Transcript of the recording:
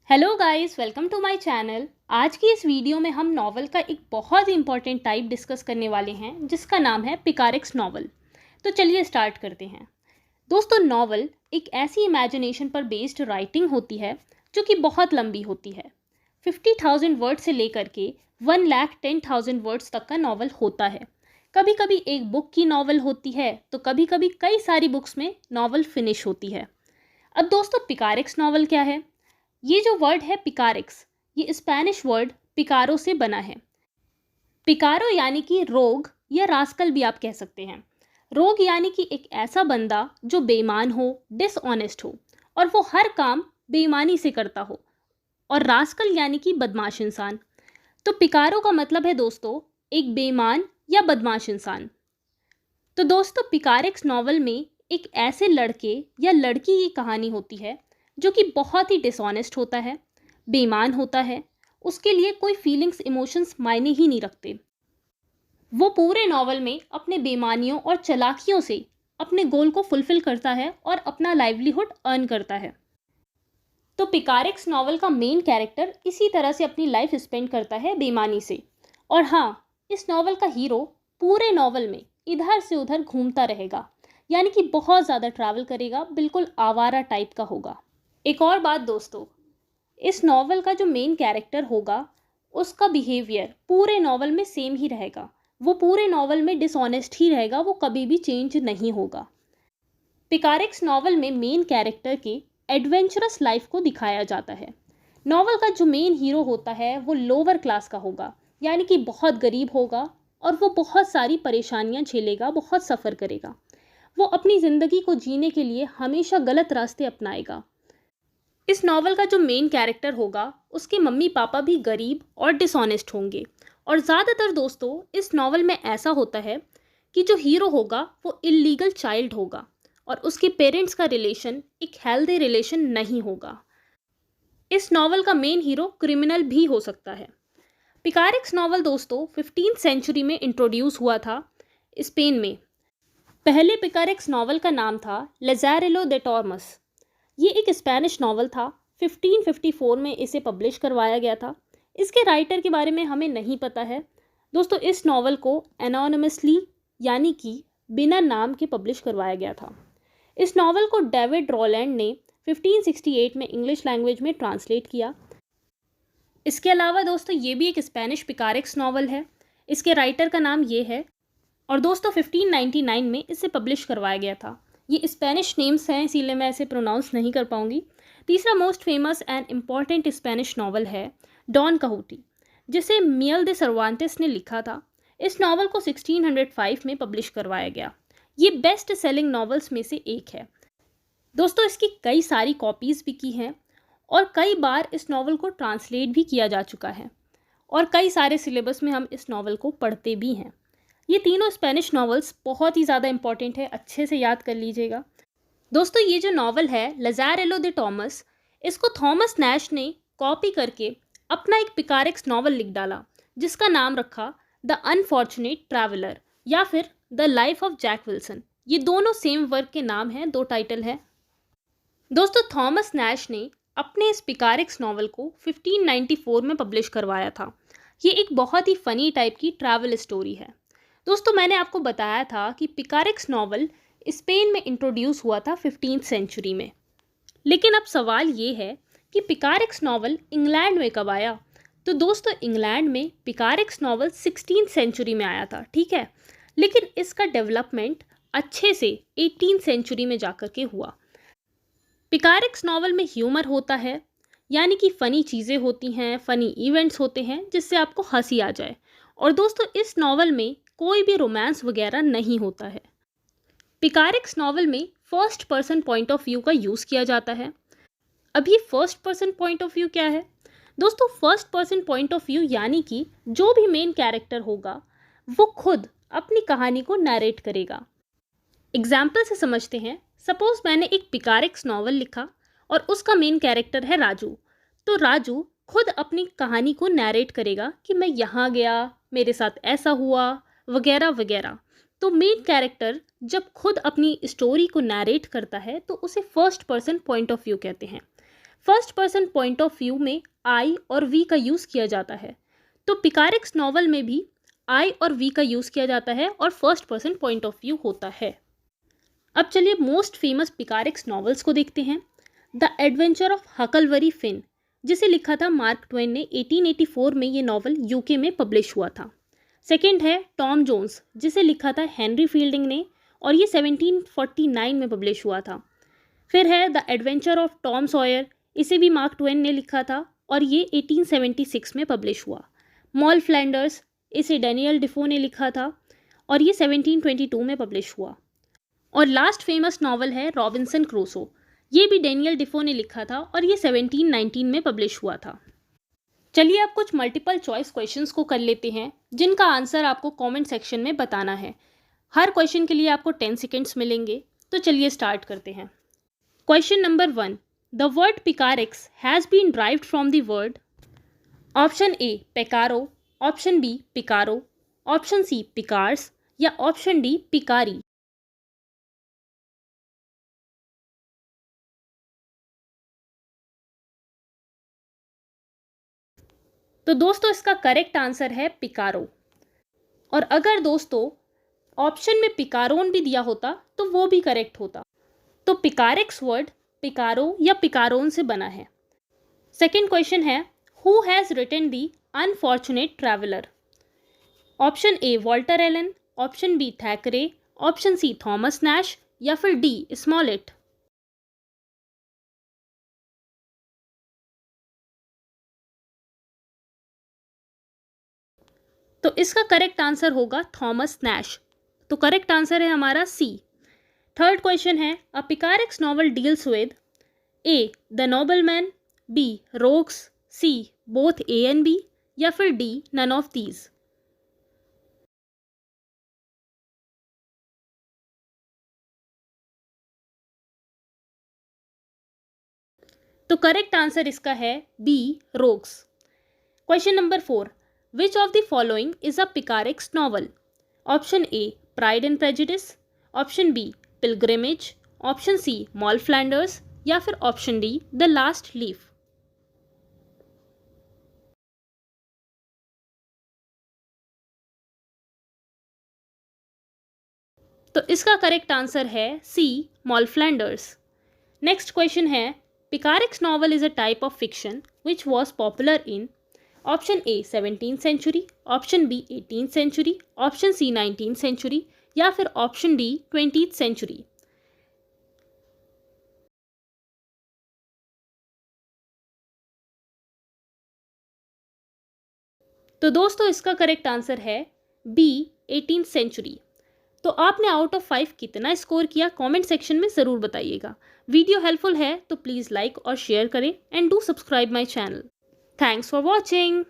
Hello guys, welcome to my channel. आज की इस वीडियो में हम नॉवल का एक बहुत ही इंपॉर्टेंट टाइप डिस्कस करने वाले हैं जिसका नाम है पिकारिक्स नॉवल। तो चलिए स्टार्ट करते हैं। दोस्तों, नॉवल एक ऐसी इमेजिनेशन पर बेस्ड राइटिंग होती है जो कि बहुत लंबी होती है। 50,000 वर्ड से लेकर के 1,10,000 वर्ड्स तक का नॉवल होता है। कभी कभी एक बुक की नॉवल होती है तो कभी कभी कई सारी बुक्स में नॉवल फिनिश होती है। अब दोस्तों, पिकारिक्स नॉवल क्या है? ये जो वर्ड है पिकारिक्स, ये स्पेनिश वर्ड पिकारो से बना है। पिकारो यानी कि रोग या रास्कल भी आप कह सकते हैं। रोग यानी कि एक ऐसा बंदा जो बेईमान हो, डिसऑनेस्ट हो और वो हर काम बेईमानी से करता हो। और रास्कल यानी कि बदमाश इंसान। तो पिकारो का मतलब है दोस्तों एक बेईमान या बदमाश इंसान। तो दोस्तों, पिकारिक्स नॉवल में एक ऐसे लड़के या लड़की की कहानी होती है जो कि बहुत ही डिसऑनेस्ट होता है, बेईमान होता है। उसके लिए कोई फीलिंग्स इमोशंस मायने ही नहीं रखते। वो पूरे नॉवल में अपने बेईमानियों और चालाकियों से अपने गोल को फुलफिल करता है और अपना लाइवलीहुड अर्न करता है। तो पिकारिक्स नॉवल का मेन कैरेक्टर इसी तरह से अपनी लाइफ स्पेंड करता है बेईमानी से। और हाँ, इस नॉवल का हीरो पूरे नॉवल में इधर से उधर घूमता रहेगा, यानी कि बहुत ज़्यादा ट्रैवल करेगा, बिल्कुल आवारा टाइप का होगा। एक और बात दोस्तों, इस नॉवल का जो मेन कैरेक्टर होगा उसका बिहेवियर पूरे नॉवल में सेम ही रहेगा। वो पूरे नॉवल में डिसऑनेस्ट ही रहेगा, वो कभी भी चेंज नहीं होगा। पिकारिक्स नॉवल में मेन कैरेक्टर की एडवेंचरस लाइफ को दिखाया जाता है। नॉवल का जो मेन हीरो होता है वो लोअर क्लास का होगा, यानी कि बहुत गरीब होगा और वो बहुत सारी परेशानियां झेलेगा, बहुत सफ़र करेगा। वो अपनी ज़िंदगी को जीने के लिए हमेशा गलत रास्ते अपनाएगा। इस नॉवल का जो मेन कैरेक्टर होगा उसके मम्मी पापा भी गरीब और डिसऑनेस्ट होंगे। और ज़्यादातर दोस्तों इस नॉवल में ऐसा होता है कि जो हीरो होगा वो इल्लीगल चाइल्ड होगा और उसके पेरेंट्स का रिलेशन एक हेल्दी रिलेशन नहीं होगा। इस नॉवल का मेन हीरो क्रिमिनल भी हो सकता है। पिकारिक्स नॉवल दोस्तों 15th सेंचुरी में इंट्रोड्यूस हुआ था स्पेन में। पहले पिकारिक्स नॉवल का नाम था लेज़ारेलो दे टॉर्मस। ये एक स्पेनिश नॉवल था। 1554 में इसे पब्लिश करवाया गया था। इसके राइटर के बारे में हमें नहीं पता है दोस्तों। इस नॉवल को एनोनिमसली यानी कि बिना नाम के पब्लिश करवाया गया था। इस नॉवल को डेविड रोलैंड ने 1568 में इंग्लिश लैंग्वेज में ट्रांसलेट किया। इसके अलावा दोस्तों ये भी एक स्पेनिश पिकारिक्स नॉवल है। इसके राइटर का नाम ये है और दोस्तों 1599 में इसे पब्लिश करवाया गया था। ये स्पेनिश नेम्स हैं इसीलिए मैं इसे प्रोनाउंस नहीं कर पाऊंगी। तीसरा most famous and important Spanish novel है डॉन काहुटी, जिसे मियल दे सर्वांटेस ने लिखा था। इस नॉवल को 1605 में पब्लिश करवाया गया। ये बेस्ट सेलिंग नॉवेल्स में से एक है दोस्तों। इसकी कई सारी कॉपीज़ भी की हैं और कई बार इस नॉवल को ट्रांसलेट भी किया जा चुका है और कई सारे सिलेबस में हम इस नॉवल को पढ़ते भी हैं। ये तीनों स्पेनिश नॉवेल्स बहुत ही ज़्यादा इंपॉर्टेंट है, अच्छे से याद कर लीजिएगा दोस्तों। ये जो नॉवल है लेज़ारेलो दे टॉमस, इसको थॉमस नैश ने कॉपी करके अपना एक पिकारिक्स नॉवल लिख डाला जिसका नाम रखा द अनफॉर्चुनेट ट्रैवलर या फिर the life of Jack Wilson. ये दोनों सेम वर्क के नाम हैं, दो टाइटल हैं दोस्तों। थॉमस नैश ने अपने इस पिकारिक्स नॉवल को 1594 में पब्लिश करवाया था। ये एक बहुत ही फ़नी टाइप की ट्रैवल स्टोरी है दोस्तों। मैंने आपको बताया था कि पिकारिक्स नॉवल स्पेन में इंट्रोड्यूस हुआ था 15th सेंचुरी में। लेकिन अब सवाल ये है कि पिकारिक्स नॉवल इंग्लैंड में कब आया? तो दोस्तों इंग्लैंड में पिकारिक्स नॉवल 16th सेंचुरी में आया था, ठीक है। लेकिन इसका डेवलपमेंट अच्छे से 18th सेंचुरी में जाकर के हुआ। पिकारिक्स नॉवल में ह्यूमर होता है, यानी कि फ़नी चीज़ें होती हैं, फ़नी इवेंट्स होते हैं जिससे आपको हंसी आ जाए। और दोस्तों इस नॉवल में कोई भी रोमांस वगैरह नहीं होता है। पिकारिक्स नॉवल में first person point of view का यूज़ किया जाता है। अब ये first person point of view क्या है दोस्तों? First person point of view यानी कि जो भी मेन कैरेक्टर होगा वो खुद अपनी कहानी को नरेट करेगा। एग्जाम्पल से समझते हैं। सपोज मैंने एक पिकारिक्स नॉवल लिखा और उसका मेन कैरेक्टर है राजू। तो राजू खुद अपनी कहानी को नरेट करेगा कि मैं यहाँ गया, मेरे साथ ऐसा हुआ, वगैरह वगैरह। तो मेन कैरेक्टर जब खुद अपनी स्टोरी को नरेट करता है तो उसे first person point of view कहते हैं। First person point of view में आई और वी का यूज़ किया जाता है। तो पिकारेक्स नॉवल में भी आई और वी का यूज़ किया जाता है और first person point of view होता है। अब चलिए मोस्ट फेमस पिकारेक्स नॉवेल्स को देखते हैं। द एडवेंचर ऑफ हकलबरी फिन, जिसे लिखा था मार्क ट्वेन ने, 1884 में ये नॉवल यूके में पब्लिश हुआ था। सेकेंड है टॉम जोन्स, जिसे लिखा था हेनरी फील्डिंग ने और ये 1749 में पब्लिश हुआ था। फिर है the adventure of Tom Sawyer, इसे भी मार्क ट्वेन ने लिखा था और ये 1876 में पब्लिश हुआ। मॉल फ्लैंडर्स, इसे डैनियल डिफो ने लिखा था और ये 1722 में पब्लिश हुआ। और लास्ट फेमस नॉवल है रॉबिन्सन क्रूसो, ये भी डैनियल डिफो ने लिखा था और ये 1719 में पब्लिश हुआ था। चलिए अब कुछ मल्टीपल चॉइस क्वेश्चंस को कर लेते हैं, जिनका आंसर आपको कमेंट सेक्शन में बताना है। हर क्वेश्चन के लिए आपको 10 सेकेंड्स मिलेंगे। तो चलिए स्टार्ट करते हैं। Question number 1, the word picaresque has been derived from the word. Option A pecaro, option B picaro, option C picars या ऑप्शन डी पिकारी। तो दोस्तों इसका करेक्ट आंसर है पिकारो। और अगर दोस्तों ऑप्शन में पिकारोन भी दिया होता तो वो भी करेक्ट होता। तो पिकारेक्स वर्ड पिकारो या पिकारोन से बना है। सेकंड क्वेश्चन है, who has written the unfortunate traveller. Option A Walter Allen, option B Thackeray, option C Thomas Nashe या फिर डी स्मॉलेट। तो इसका करेक्ट आंसर होगा थॉमस नैश। तो करेक्ट आंसर है हमारा सी। थर्ड क्वेश्चन है, a picaresque novel deals with A the nobleman, B rogues, C both A and B या फिर डी नन ऑफ दीज। तो करेक्ट आंसर इसका है B rogues. Question number 4, which of the following is a picaresque novel. Option A Pride and Prejudice, option B pilgrimage, option C Moll Flanders या फिर option D The Last Leaf. तो इसका correct answer है C Moll Flanders. Next question है, picaresque novel is a type of fiction which was popular in. Option A 17th century, option B 18th century, option C 19th century या फिर option D 20th century. तो दोस्तों इसका correct answer है B 18th century. तो आपने out of 5 कितना score किया कमेंट सेक्शन में ज़रूर बताइएगा। वीडियो हेल्पफुल है तो प्लीज़ लाइक और शेयर करें and do subscribe my channel. Thanks for watching.